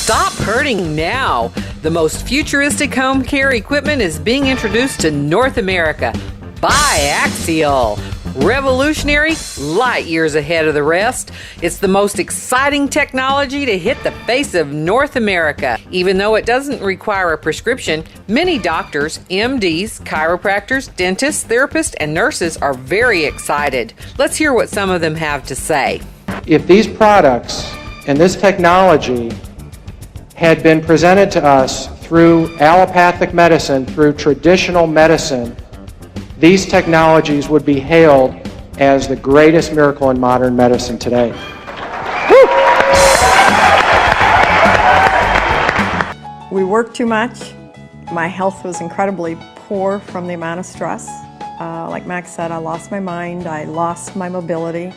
Stop hurting now. The most futuristic home care equipment is being introduced to North America. Biaxial. Revolutionary, light years ahead of the rest. It's the most exciting technology to hit the face of North America. Even though it doesn't require a prescription, many doctors, MDs, chiropractors, dentists, therapists, and nurses are very excited. Let's hear what some of them have to say. If these products and this technology had been presented to us through allopathic medicine, through traditional medicine, these technologies would be hailed as the greatest miracle in modern medicine today. We worked too much. My health was incredibly poor from the amount of stress. Like Max said, I lost my mind, I lost my mobility.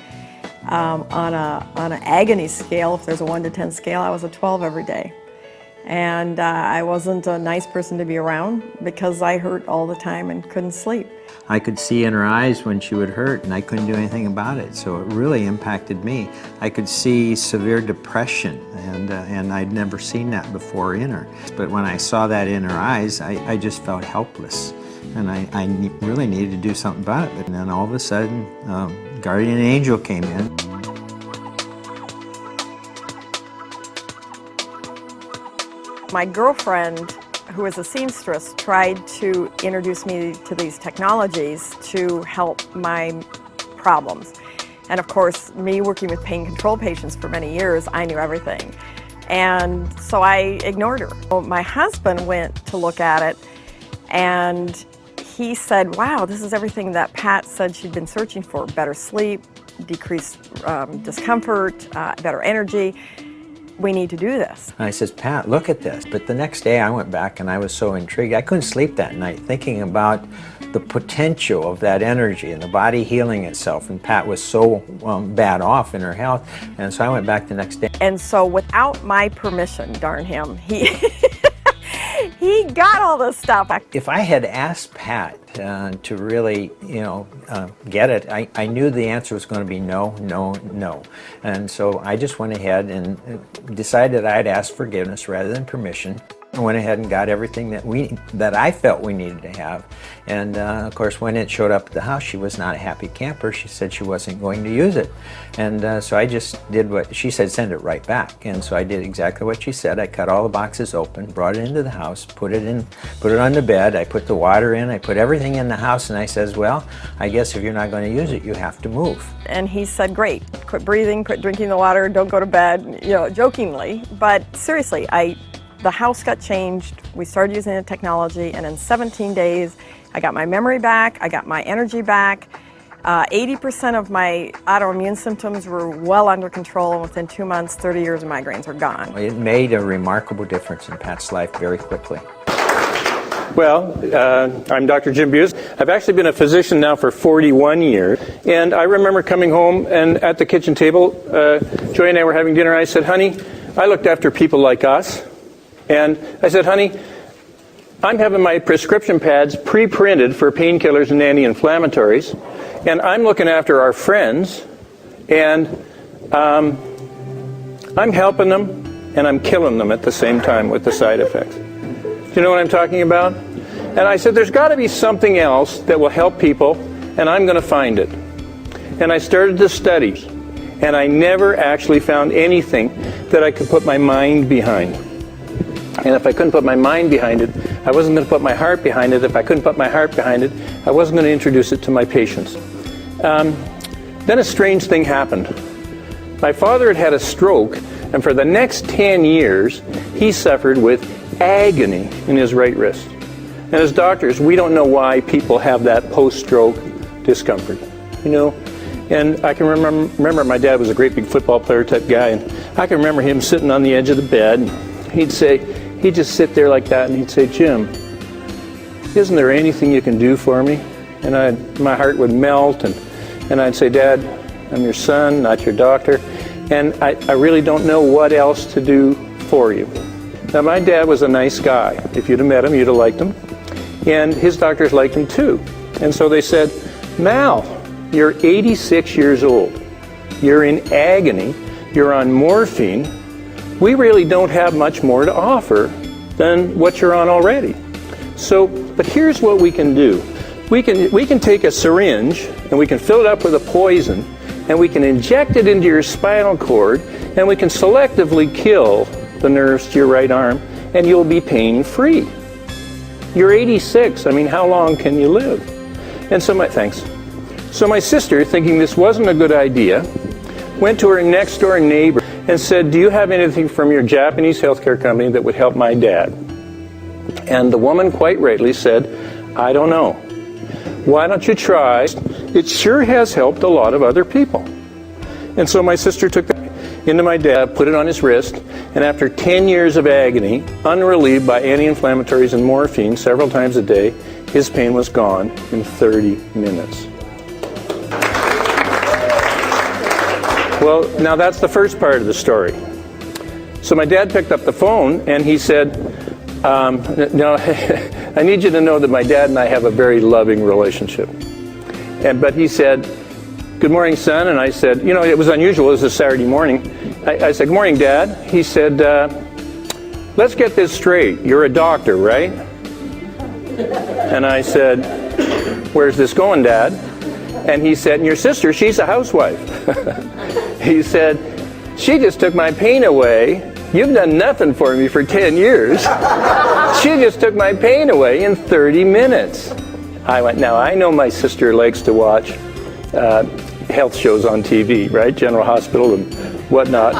On an agony scale, if there's a 1 to 10 scale, I was a 12 every day. And I wasn't a nice person to be around because I hurt all the time and couldn't sleep. I could see in her eyes when she would hurt and I couldn't do anything about it, so it really impacted me. I could see severe depression and I'd never seen that before in her. But when I saw that in her eyes, I just felt helpless and I really needed to do something about it. And then all of a sudden, Guardian Angel came in. My girlfriend, who is a seamstress, tried to introduce me to these technologies to help my problems. And of course, me working with pain control patients for many years, I knew everything. And so I ignored her. Well, my husband went to look at it and he said, wow, this is everything that Pat said she'd been searching for. Better sleep, decreased discomfort, better energy. We need to do this. I says, Pat, look at this. But the next day I went back and I was so intrigued. I couldn't sleep that night thinking about the potential of that energy and the body healing itself. And Pat was so bad off in her health. And so I went back the next day. And so without my permission, darn him, he got all this stuff. If I had asked Pat to really, get it, I knew the answer was going to be no, no, no. And so I just went ahead and decided I'd ask forgiveness rather than permission. I went ahead and got everything that I felt we needed to have. And of course, when it showed up at the house, she was not a happy camper. She said she wasn't going to use it. And so I just did what she said, send it right back. And so I did exactly what she said. I cut all the boxes open, brought it into the house, put it on the bed. I put the water in, I put everything in the house, and I says, well, I guess if you're not going to use it, you have to move. And he said, great, quit breathing, quit drinking the water, don't go to bed, jokingly. But seriously, the house got changed, we started using the technology, and in 17 days, I got my memory back, I got my energy back. 80% of my autoimmune symptoms were well under control, and within 2 months, 30 years of migraines were gone. It made a remarkable difference in Pat's life very quickly. Well, I'm Dr. Jim Buse. I've actually been a physician now for 41 years, and I remember coming home and at the kitchen table, Joy and I were having dinner, and I said, honey, I looked after people like us. And I said, honey, I'm having my prescription pads pre-printed for painkillers and anti-inflammatories, and I'm looking after our friends, and I'm helping them, and I'm killing them at the same time with the side effects. Do you know what I'm talking about? And I said, there's got to be something else that will help people, and I'm going to find it. And I started to study, and I never actually found anything that I could put my mind behind. And if I couldn't put my mind behind it, I wasn't going to put my heart behind it. If I couldn't put my heart behind it, I wasn't going to introduce it to my patients. Then a strange thing happened. My father had had a stroke, and for the next 10 years, he suffered with agony in his right wrist. And as doctors, we don't know why people have that post-stroke discomfort, And I can remember my dad was a great big football player type guy, and I can remember him sitting on the edge of the bed, and he'd just sit there like that, and he'd say, Jim, isn't there anything you can do for me? And my heart would melt, and I'd say, Dad, I'm your son, not your doctor, and I really don't know what else to do for you. Now, my dad was a nice guy. If you'd have met him, you'd have liked him. And his doctors liked him too. And so they said, Mal, you're 86 years old. You're in agony. You're on morphine. we really don't have much more to offer than what you're on already. So, but here's what we can do. We can take a syringe and we can fill it up with a poison and we can inject it into your spinal cord and we can selectively kill the nerves to your right arm and you'll be pain-free. You're 86. I mean, how long can you live? And so my sister, thinking this wasn't a good idea, went to her next door neighbor and said, do you have anything from your Japanese healthcare company that would help my dad? And the woman quite rightly said, I don't know. Why don't you try? It sure has helped a lot of other people. And so my sister took that into my dad, put it on his wrist, and after 10 years of agony, unrelieved by anti-inflammatories and morphine several times a day, his pain was gone in 30 minutes. Well, now that's the first part of the story. So my dad picked up the phone and he said, now, I need you to know that my dad and I have a very loving relationship. But he said, good morning, son. And I said, you know, it was unusual. It was a Saturday morning. I said, good morning, Dad. He said, let's get this straight. You're a doctor, right? And I said, where's this going, Dad? And he said, and your sister, she's a housewife. He said, she just took my pain away. You've done nothing for me for 10 years. She just took my pain away in 30 minutes. I went, now I know my sister likes to watch health shows on TV, right? General Hospital and whatnot.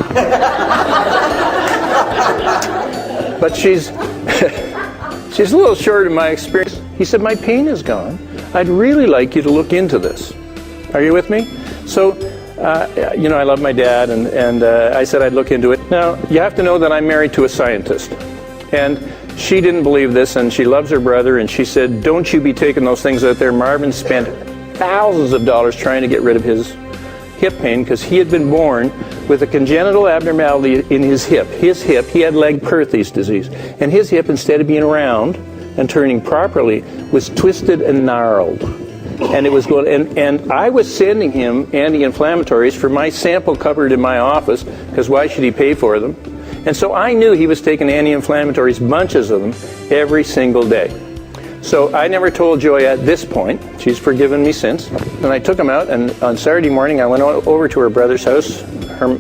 But she's a little short in my experience. He said, my pain is gone. I'd really like you to look into this. Are you with me? So, you know, I love my dad, and I said I'd look into it. Now, you have to know that I'm married to a scientist. And she didn't believe this, and she loves her brother, and she said, don't you be taking those things out there. Marvin spent thousands of dollars trying to get rid of his hip pain because he had been born with a congenital abnormality in his hip. His hip, he had Legg-Perthes disease. And his hip, instead of being round and turning properly, was twisted and gnarled. And it was going, and I was sending him anti-inflammatories for my sample cupboard in my office, because why should he pay for them? And so I knew he was taking anti-inflammatories, bunches of them, every single day. So I never told Joy at this point. She's forgiven me since. And I took him out, and on Saturday morning I went over to her brother's house.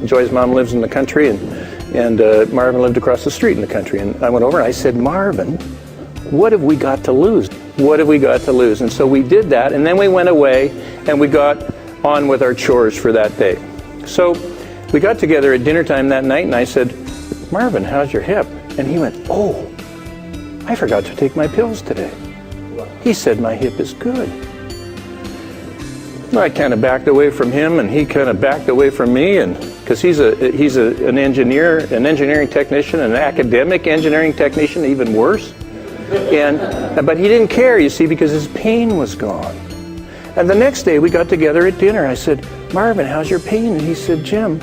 Joy's mom lives in the country, and Marvin lived across the street in the country. And I went over and I said, Marvin, what have we got to lose? What have we got to lose? And so we did that, and then we went away and we got on with our chores for that day. So we got together at dinner time that night, and I said, Marvin, how's your hip? And he went, oh, I forgot to take my pills today. He said, my hip is good. Well, I kind of backed away from him, and he kind of backed away from me, and because he's an engineer, an engineering technician, an academic engineering technician, even worse. But he didn't care, you see, because his pain was gone. And the next day we got together at dinner. I said, Marvin, how's your pain? And he said, Jim,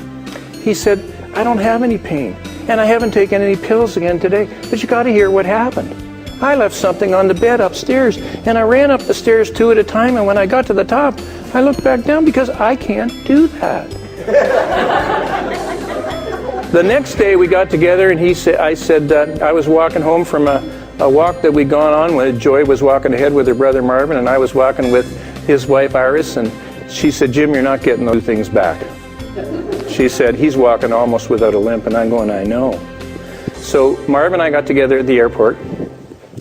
he said, I don't have any pain, and I haven't taken any pills again today, but you got to hear what happened. I left something on the bed upstairs, and I ran up the stairs 2 at a time, and when I got to the top, I looked back down because I can't do that. The next day we got together, and I said, I was walking home from a walk that we'd gone on when Joy was walking ahead with her brother Marvin, and I was walking with his wife Iris, and she said, Jim, you're not getting those things back. She said, he's walking almost without a limp, and I'm going, I know. So Marv and I got together at the airport,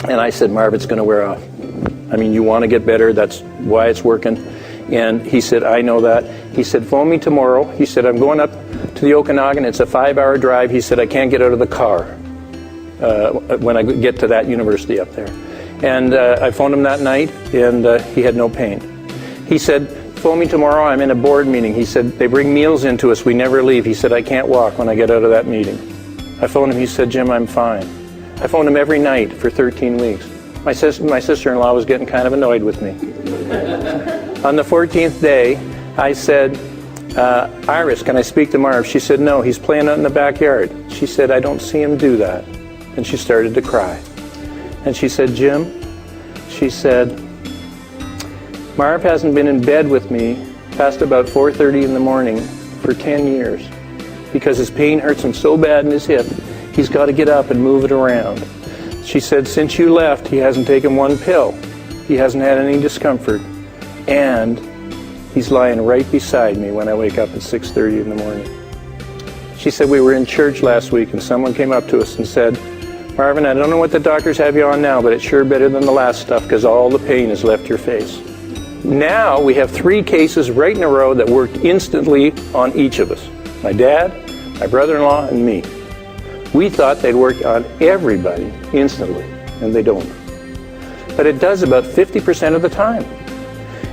and I said, Marv, it's going to wear off. I mean, you want to get better, that's why it's working. And he said, I know that. He said, phone me tomorrow. He said, I'm going up to the Okanagan, it's a 5-hour drive. He said, I can't get out of the car when I get to that university up there. And I phoned him that night, and he had no pain. He said, phone me tomorrow, I'm in a board meeting. He said, they bring meals into us, we never leave. He said, I can't walk when I get out of that meeting. I phoned him, he said, Jim, I'm fine. I phoned him every night for 13 weeks. My sister-in-law was getting kind of annoyed with me. On the 14th day, I said, Iris, can I speak to Marv? She said, no, he's playing out in the backyard. She said, I don't see him do that. And she started to cry. And she said, Jim, she said, Marv hasn't been in bed with me past about 4:30 in the morning for 10 years. because his pain hurts him so bad in his hip, he's got to get up and move it around. She said, since you left, he hasn't taken one pill. He hasn't had any discomfort. And he's lying right beside me when I wake up at 6:30 in the morning. She said, we were in church last week and someone came up to us and said, Marvin, I don't know what the doctors have you on now, but it's sure better than the last stuff because all the pain has left your face. Now we have 3 cases right in a row that worked instantly on each of us. My dad, my brother-in-law, and me. We thought they'd work on everybody instantly, and they don't. But it does about 50% of the time.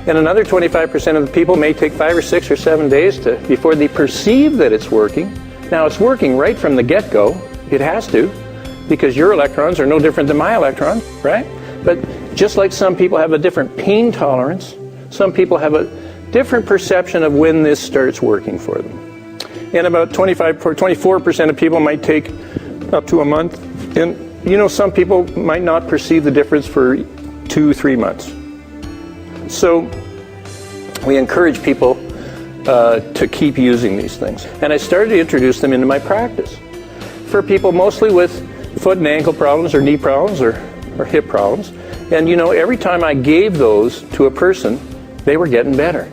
And another 25% of the people may take 5 or 6 or 7 days before they perceive that it's working. Now it's working right from the get-go. It has to, because your electrons are no different than my electrons, right? But just like some people have a different pain tolerance, some people have a different perception of when this starts working for them. And about 24% of people might take up to a month. And you know, some people might not perceive the difference for 2-3 months. So we encourage people to keep using these things. And I started to introduce them into my practice for people mostly with foot and ankle problems or knee problems or hip problems. And you know, every time I gave those to a person, they were getting better.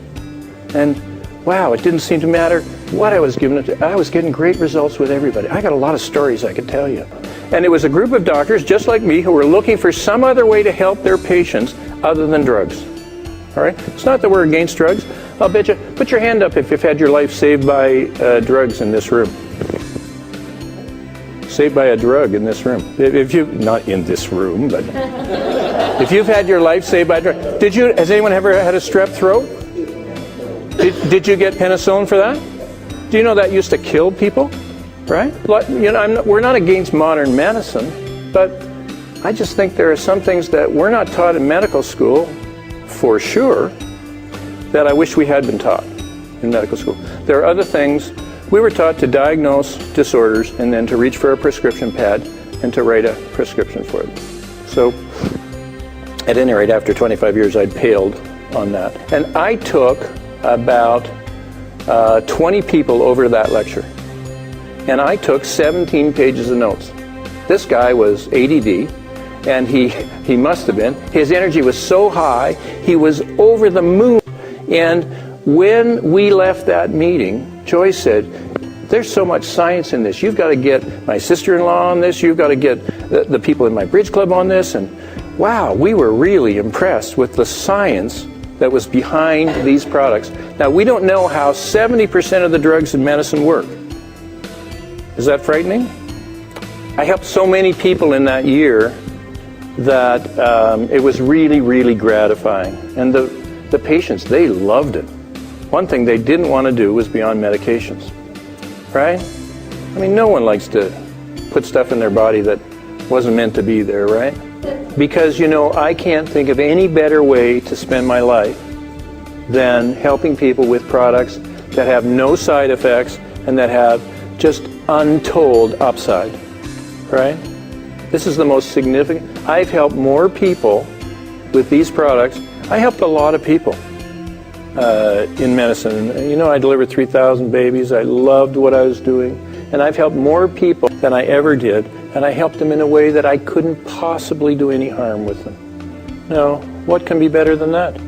And wow, it didn't seem to matter what I was giving it to. I was getting great results with everybody. I got a lot of stories I could tell you. And it was a group of doctors just like me who were looking for some other way to help their patients other than drugs. All right? It's not that we're against drugs. I'll bet you, put your hand up if you've had your life saved by drugs in this room. Saved by a drug in this room. If you, not in this room, but if you've had your life saved by a drug. Has anyone ever had a strep throat? Did you get penicillin for that? Do you know that used to kill people? Right? You know, we're not against modern medicine, but I just think there are some things that we're not taught in medical school, for sure, that I wish we had been taught in medical school. There are other things. We were taught to diagnose disorders and then to reach for a prescription pad and to write a prescription for them. So, at any rate, after 25 years, I'd paled on that. And I took about 20 people over to that lecture. And I took 17 pages of notes. This guy was ADD, and he must have been. His energy was so high, he was over the moon. And when we left that meeting, Joy said, there's so much science in this. You've got to get my sister-in-law on this. You've got to get the people in my bridge club on this. And wow, we were really impressed with the science that was behind these products. Now, we don't know how 70% of the drugs in medicine work. Is that frightening? I helped so many people in that year that it was really, really gratifying. And the patients, they loved it. One thing they didn't want to do was be on medications, right? I mean, no one likes to put stuff in their body that wasn't meant to be there, right? Because, you know, I can't think of any better way to spend my life than helping people with products that have no side effects and that have just untold upside, right? This is the most significant. I've helped more people with these products. I helped a lot of people in medicine. You know, I delivered 3,000 babies. I loved what I was doing. And I've helped more people than I ever did. And I helped them in a way that I couldn't possibly do any harm with them. Now, what can be better than that?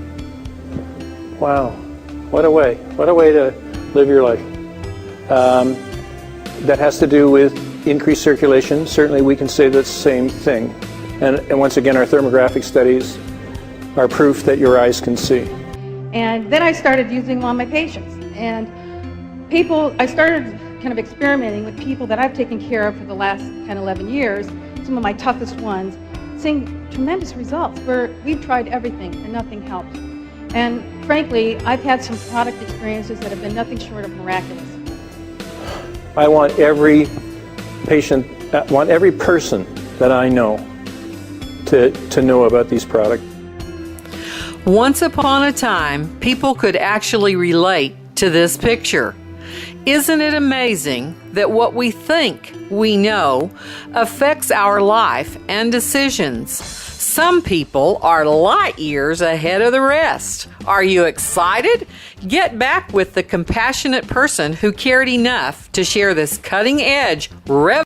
Wow. What a way. What a way to live your life. That has to do with increased circulation. Certainly we can say the same thing. And once again, our thermographic studies are proof that your eyes can see. And then I started using them on my patients. And I started kind of experimenting with people that I've taken care of for the last 10, 11 years, some of my toughest ones, seeing tremendous results where we've tried everything and nothing helped. And frankly, I've had some product experiences that have been nothing short of miraculous. I want every patient, every person that I know to know about these products. Once upon a time, people could actually relate to this picture. Isn't it amazing that what we think we know affects our life and decisions? Some people are light years ahead of the rest. Are you excited? Get back with the compassionate person who cared enough to share this cutting-edge